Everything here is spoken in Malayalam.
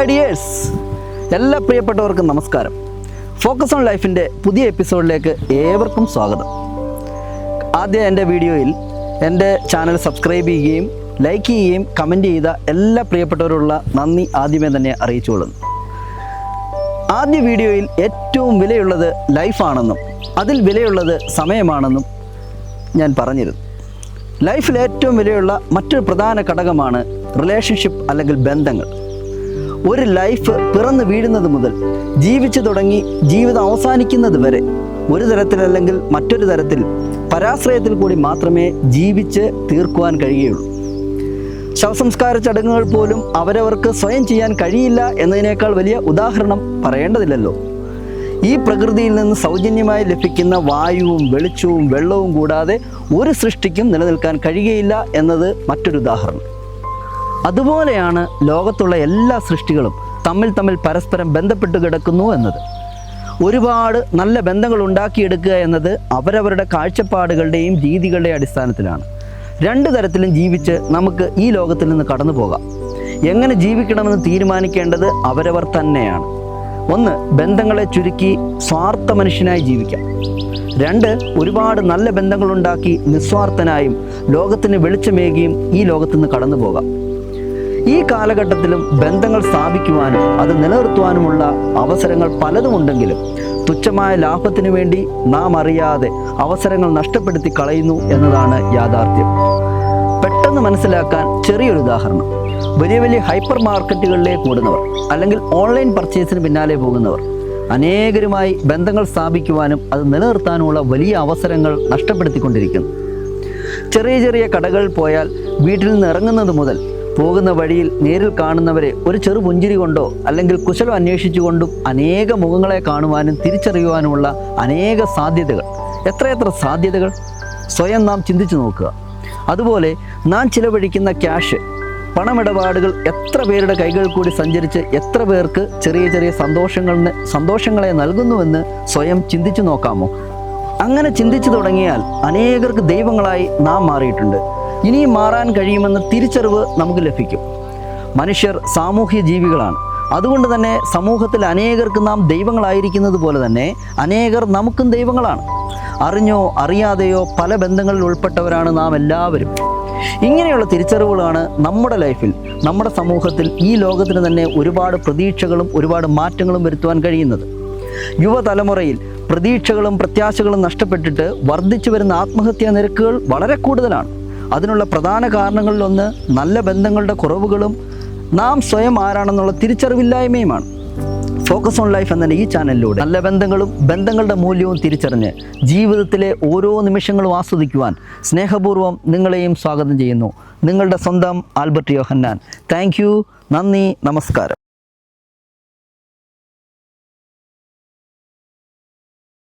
ഹായ് ഡിയേഴ്സ്, എല്ലാ പ്രിയപ്പെട്ടവർക്കും നമസ്കാരം. ഫോക്കസ് ഓൺ ലൈഫിൻ്റെ പുതിയ എപ്പിസോഡിലേക്ക് ഏവർക്കും സ്വാഗതം. ആദ്യം എൻ്റെ വീഡിയോയിൽ എൻ്റെ ചാനൽ സബ്സ്ക്രൈബ് ചെയ്യുകയും ലൈക്ക് ചെയ്യുകയും കമൻറ്റ് ചെയ്ത എല്ലാ പ്രിയപ്പെട്ടവരുള്ള നന്ദി ആദ്യമേ തന്നെ അറിയിച്ചുകൊള്ളുന്നു. ആദ്യ വീഡിയോയിൽ ഏറ്റവും വിലയുള്ളത് ലൈഫാണെന്നും അതിൽ വിലയുള്ളത് സമയമാണെന്നും ഞാൻ പറഞ്ഞിരുന്നു. ലൈഫിൽ ഏറ്റവും വിലയുള്ള മറ്റൊരു പ്രധാന ഘടകമാണ് റിലേഷൻഷിപ്പ് അല്ലെങ്കിൽ ബന്ധങ്ങൾ. ഒരു ലൈഫ് പിറന്നു വീഴുന്നത് മുതൽ ജീവിച്ചു തുടങ്ങി ജീവിതം അവസാനിക്കുന്നത് വരെ ഒരു തരത്തിലല്ലെങ്കിൽ മറ്റൊരു തരത്തിൽ പരാശ്രയത്തിൽ കൂടി മാത്രമേ ജീവിച്ച് തീർക്കുവാൻ കഴിയുകയുള്ളൂ. ശവസംസ്കാര ചടങ്ങുകൾ പോലും അവരവർക്ക് സ്വയം ചെയ്യാൻ കഴിയില്ല എന്നതിനേക്കാൾ വലിയ ഉദാഹരണം പറയേണ്ടതില്ലല്ലോ. ഈ പ്രകൃതിയിൽ നിന്ന് സൗജന്യമായി ലഭിക്കുന്ന വായുവും വെളിച്ചവും വെള്ളവും കൂടാതെ ഒരു സൃഷ്ടിക്കും നിലനിൽക്കാൻ കഴിയുകയില്ല എന്നത് മറ്റൊരു ഉദാഹരണം. അതുപോലെയാണ് ലോകത്തുള്ള എല്ലാ സൃഷ്ടികളും തമ്മിൽ പരസ്പരം ബന്ധപ്പെട്ട് കിടക്കുന്നു എന്നത്. ഒരുപാട് നല്ല ബന്ധങ്ങൾ ഉണ്ടാക്കിയെടുക്കുക എന്നത് അവരവരുടെ കാഴ്ചപ്പാടുകളുടെയും രീതികളുടെയും അടിസ്ഥാനത്തിലാണ്. രണ്ട് തരത്തിലും ജീവിച്ച് നമുക്ക് ഈ ലോകത്തിൽ നിന്ന് കടന്നു പോകാം. എങ്ങനെ ജീവിക്കണമെന്ന് തീരുമാനിക്കേണ്ടത് അവരവർ തന്നെയാണ്. ഒന്ന്, ബന്ധങ്ങളെ ചുരുക്കി സ്വാർത്ഥ മനുഷ്യനായി ജീവിക്കാം. രണ്ട്, ഒരുപാട് നല്ല ബന്ധങ്ങളുണ്ടാക്കി നിസ്വാർത്ഥനായും ലോകത്തിന് വെളിച്ചമേകിയും ഈ ലോകത്തു നിന്ന് കടന്നു പോകാം. ഈ കാലഘട്ടത്തിലും ബന്ധങ്ങൾ സ്ഥാപിക്കുവാനും അത് നിലനിർത്തുവാനുമുള്ള അവസരങ്ങൾ പലതുമുണ്ടെങ്കിലും തുച്ഛമായ ലാഭത്തിനു വേണ്ടി നാം അറിയാതെ അവസരങ്ങൾ നഷ്ടപ്പെടുത്തി കളയുന്നു എന്നതാണ് യാഥാർത്ഥ്യം. പെട്ടെന്ന് മനസ്സിലാക്കാൻ ചെറിയൊരു ഉദാഹരണം. വലിയ ഹൈപ്പർ മാർക്കറ്റുകളിലേക്ക് ഓടുന്നവർ അല്ലെങ്കിൽ ഓൺലൈൻ പർച്ചേസിന് പിന്നാലെ പോകുന്നവർ അനേകരുമായി ബന്ധങ്ങൾ സ്ഥാപിക്കുവാനും അത് നിലനിർത്താനുമുള്ള വലിയ അവസരങ്ങൾ നഷ്ടപ്പെടുത്തിക്കൊണ്ടിരിക്കുന്നു. ചെറിയ കടകളിൽ പോയാൽ വീട്ടിൽ നിന്ന് ഇറങ്ങുന്നത് മുതൽ പോകുന്ന വഴിയിൽ നേരിൽ കാണുന്നവരെ ഒരു ചെറു പുഞ്ചിരി കൊണ്ടോ അല്ലെങ്കിൽ കുശലം അന്വേഷിച്ചുകൊണ്ടും അനേക മുഖങ്ങളെ കാണുവാനും തിരിച്ചറിയുവാനുമുള്ള അനേക സാധ്യതകൾ. എത്രയെത്ര സാധ്യതകൾ സ്വയം നാം ചിന്തിച്ചു നോക്കുക. അതുപോലെ നാം ചിലവഴിക്കുന്ന ക്യാഷ്, പണമിടപാടുകൾ എത്ര പേരുടെ കൈകൾ കൂടി സഞ്ചരിച്ച് എത്ര പേർക്ക് ചെറിയ സന്തോഷങ്ങളെ നൽകുന്നുവെന്ന് സ്വയം ചിന്തിച്ചു നോക്കാമോ? അങ്ങനെ ചിന്തിച്ചു തുടങ്ങിയാൽ അനേകർക്ക് ദൈവങ്ങളായി നാം മാറിയിട്ടുണ്ട്. ഇനിയും മാറാൻ കഴിയുമെന്ന തിരിച്ചറിവ് നമുക്ക് ലഭിക്കും. മനുഷ്യർ സാമൂഹ്യ ജീവികളാണ്. അതുകൊണ്ട് തന്നെ സമൂഹത്തിൽ അനേകർക്ക് നാം ദൈവങ്ങളായിരിക്കുന്നത് പോലെ തന്നെ അനേകർ നമുക്കും ദൈവങ്ങളാണ്. അറിഞ്ഞോ അറിയാതെയോ പല ബന്ധങ്ങളിൽ ഉൾപ്പെട്ടവരാണ് നാം എല്ലാവരും. ഇങ്ങനെയുള്ള തിരിച്ചറിവുകളാണ് നമ്മുടെ ലൈഫിൽ, നമ്മുടെ സമൂഹത്തിൽ, ഈ ലോകത്തിന് തന്നെ ഒരുപാട് പ്രതീക്ഷകളും ഒരുപാട് മാറ്റങ്ങളും വരുത്തുവാൻ കഴിയുന്നത്. യുവതലമുറയിൽ പ്രതീക്ഷകളും പ്രത്യാശകളും നഷ്ടപ്പെട്ടിട്ട് വർദ്ധിച്ചു വരുന്ന ആത്മഹത്യാ നിരക്കുകൾ വളരെ കൂടുതലാണ്. അതിനുള്ള പ്രധാന കാരണങ്ങളിലൊന്ന് നല്ല ബന്ധങ്ങളുടെ കുറവുകളും നാം സ്വയം ആരാണെന്നുള്ള തിരിച്ചറിവില്ലായ്മയുമാണ്. ഫോക്കസ് ഓൺ ലൈഫ് എന്ന ഈ ചാനലിലൂടെ നല്ല ബന്ധങ്ങളും ബന്ധങ്ങളുടെ മൂല്യവും തിരിച്ചറിഞ്ഞ് ജീവിതത്തിലെ ഓരോ നിമിഷങ്ങളും ആസ്വദിക്കുവാൻ സ്നേഹപൂർവ്വം നിങ്ങളെയും സ്വാഗതം ചെയ്യുന്നു. നിങ്ങളുടെ സ്വന്തം ആൽബർട്ട് യോഹന്നാൻ. Thank you. നന്ദി. നമസ്കാരം.